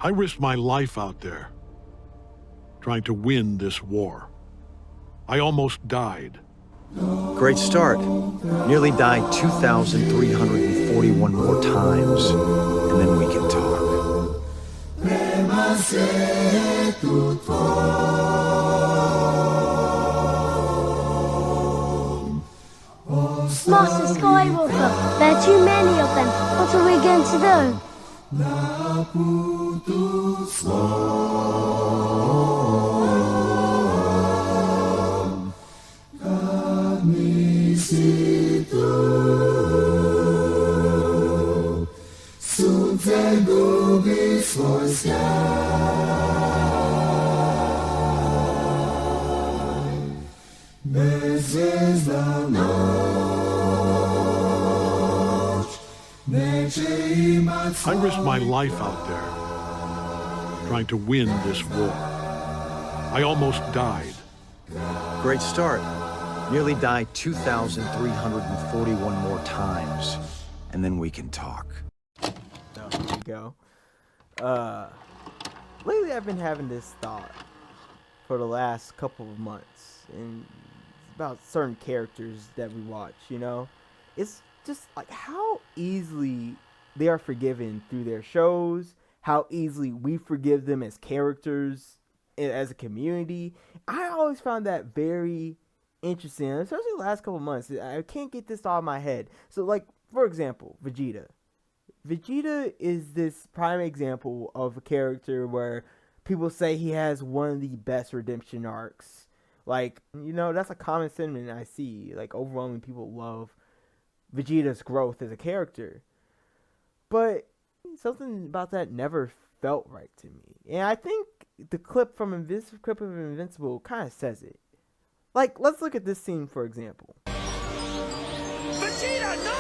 I risked my life out there, trying to win this war. I almost died. Great start. Nearly died 2,341 more times, and then we can talk. Master Skywalker, there are too many of them. What are we going to do? I risked my life out there, trying to win this war. I almost died. Great start. Nearly died 2,341 more times, and then we can talk. There you go. Lately I've been having this thought for the last couple of months, and it's about certain characters that we watch, you know? It's just like how easily they are forgiven through their shows, how easily we forgive them as characters, as a community. I always found that very interesting, especially the last couple of months. I can't get this out of my head. So, like, for example, Vegeta. Vegeta is this prime example of a character where people say he has one of the best redemption arcs. Like, you know, that's a common sentiment I see. Like, overwhelming people love Vegeta's growth as a character. But something about that never felt right to me. And I think the clip of Invincible kind of says it. Like, let's look at this scene, for example. Vegeta, no!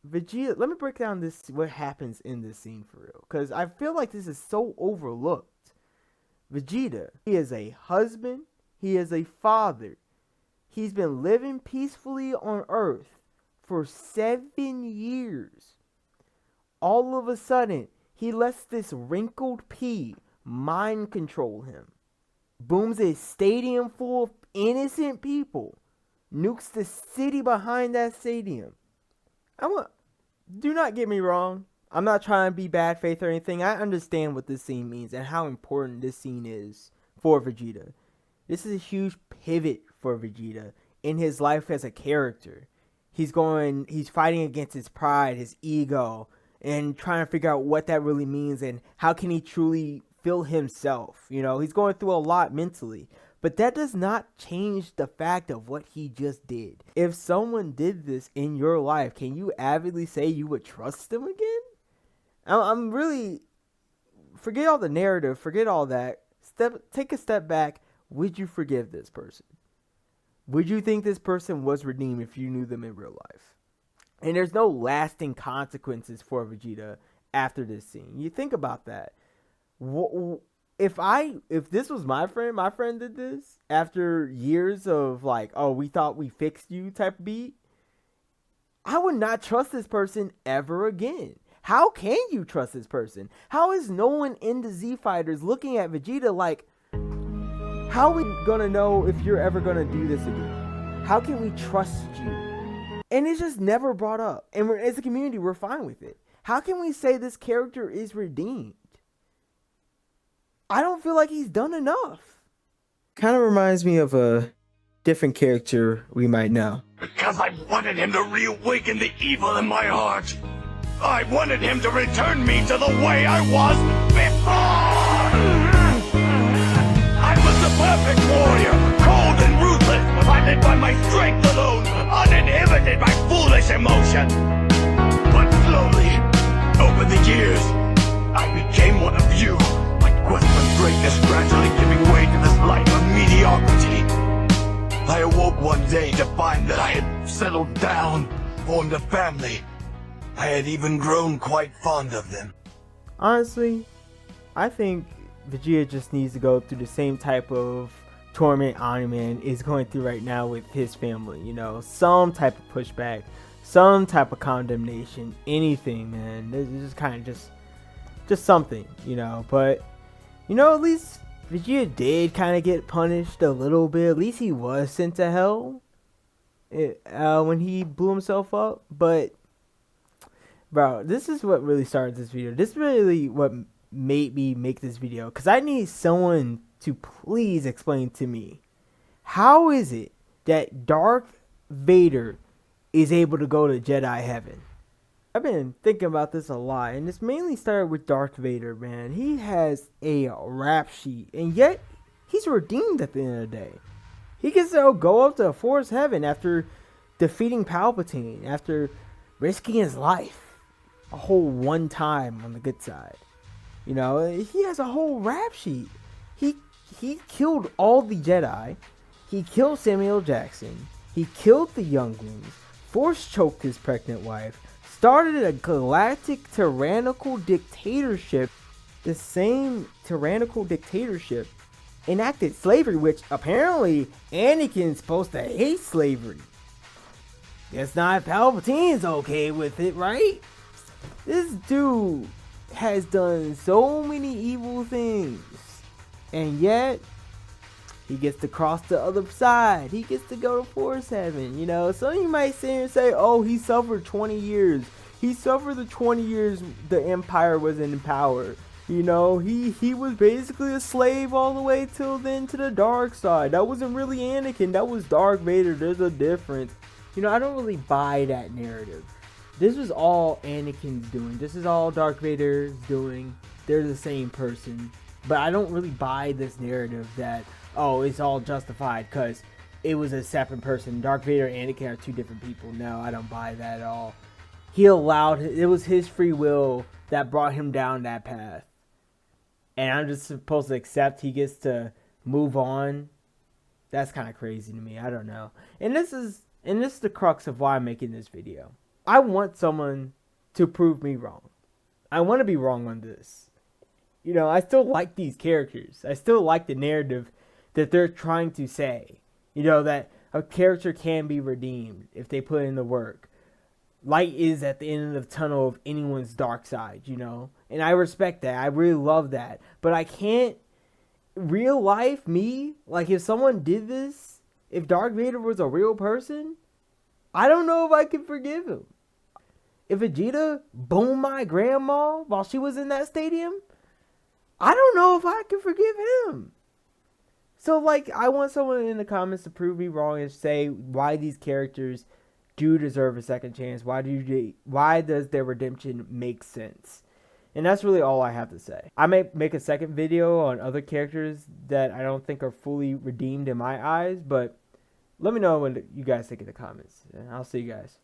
Vegeta, let me break down what happens in this scene for real, because I feel like this is so overlooked. Vegeta, he is a husband, he is a father. He's been living peacefully on Earth for 7 years. All of a sudden, he lets this wrinkled pea mind control him. Booms a stadium full of innocent people. Nukes the city behind that stadium. Do not get me wrong. I'm not trying to be bad faith or anything. I understand what this scene means and how important this scene is for Vegeta. This is a huge pivot for Vegeta in his life as a character. He's fighting against his pride, his ego, and trying to figure out what that really means and how can he truly feel himself. You know, he's going through a lot mentally. But that does not change the fact of what he just did. If someone did this in your life, can you avidly say you would trust them again? I'm really... Forget all the narrative. Forget all that. Take a step back. Would you forgive this person? Would you think this person was redeemed if you knew them in real life? And there's no lasting consequences for Vegeta after this scene. You think about that. If this was my friend did this after years of like, oh, we thought we fixed you type beat, I would not trust this person ever again. How can you trust this person? How is no one in the Z Fighters looking at Vegeta like, how are we gonna know if you're ever gonna do this again? How can we trust you? And it's just never brought up. And as a community, we're fine with it. How can we say this character is redeemed? I don't feel like he's done enough. Kind of reminds me of a different character we might know. Because I wanted him to reawaken the evil in my heart. I wanted him to return me to the way I was before. I was the perfect warrior, cold and ruthless, blinded by my strength alone, uninhibited by foolish emotion. But slowly, over the years, I became one of you. My quest for greatness gradually giving way to this life of mediocrity. I awoke one day to find that I had settled down, formed a family. I had even grown quite fond of them. Honestly, I think Vegeta just needs to go through the same type of torment Omni-Man is going through right now with his family. You know, some type of pushback, some type of condemnation, anything, man. This is just kind of just something, you know. But you know, at least Vegeta did kind of get punished a little bit. At least he was sent to hell when he blew himself up. But bro, this is what really started this video. This is really what made me make this video, because I need someone to please explain to me, how is it that Darth Vader is able to go to Jedi heaven? I've been thinking about this a lot, and it's mainly started with Darth Vader, man. He has a rap sheet, and yet he's redeemed at the end of the day. He gets to go up to Force heaven after defeating Palpatine, after risking his life a whole one time on the good side. You know, he has a whole rap sheet. He killed all the Jedi. He killed Samuel Jackson. He killed the younglings. Force choked his pregnant wife. Started a galactic tyrannical dictatorship. The same tyrannical dictatorship enacted slavery, which apparently Anakin's supposed to hate slavery. Guess not Palpatine's okay with it, right? This dude has done so many evil things, and yet he gets to cross the other side. He gets to go to Force heaven, you know. Some of you might sit here and say, oh, he suffered 20 years. He suffered the 20 years the Empire was in power. You know, he was basically a slave all the way till then to the dark side. That wasn't really Anakin. That was Darth Vader. There's a difference. You know, I don't really buy that narrative. This was all Anakin's doing. This is all Darth Vader's doing. They're the same person. But I don't really buy this narrative that, oh, it's all justified because it was a separate person. Darth Vader and Anakin are two different people. No, I don't buy that at all. He allowed, it was his free will that brought him down that path. And I'm just supposed to accept he gets to move on. That's kind of crazy to me. I don't know. And this is the crux of why I'm making this video. I want someone to prove me wrong. I want to be wrong on this. You know, I still like these characters. I still like the narrative that they're trying to say. You know, that a character can be redeemed if they put in the work. Light is at the end of the tunnel of anyone's dark side, you know. And I respect that. I really love that. But I can't, real life, me, like if someone did this, if Darth Vader was a real person, I don't know if I could forgive him. If Vegeta boomed my grandma while she was in that stadium, I don't know if I can forgive him. So, like, I want someone in the comments to prove me wrong and say why these characters do deserve a second chance. Why does their redemption make sense? And that's really all I have to say. I may make a second video on other characters that I don't think are fully redeemed in my eyes, but let me know what you guys think in the comments. And I'll see you guys.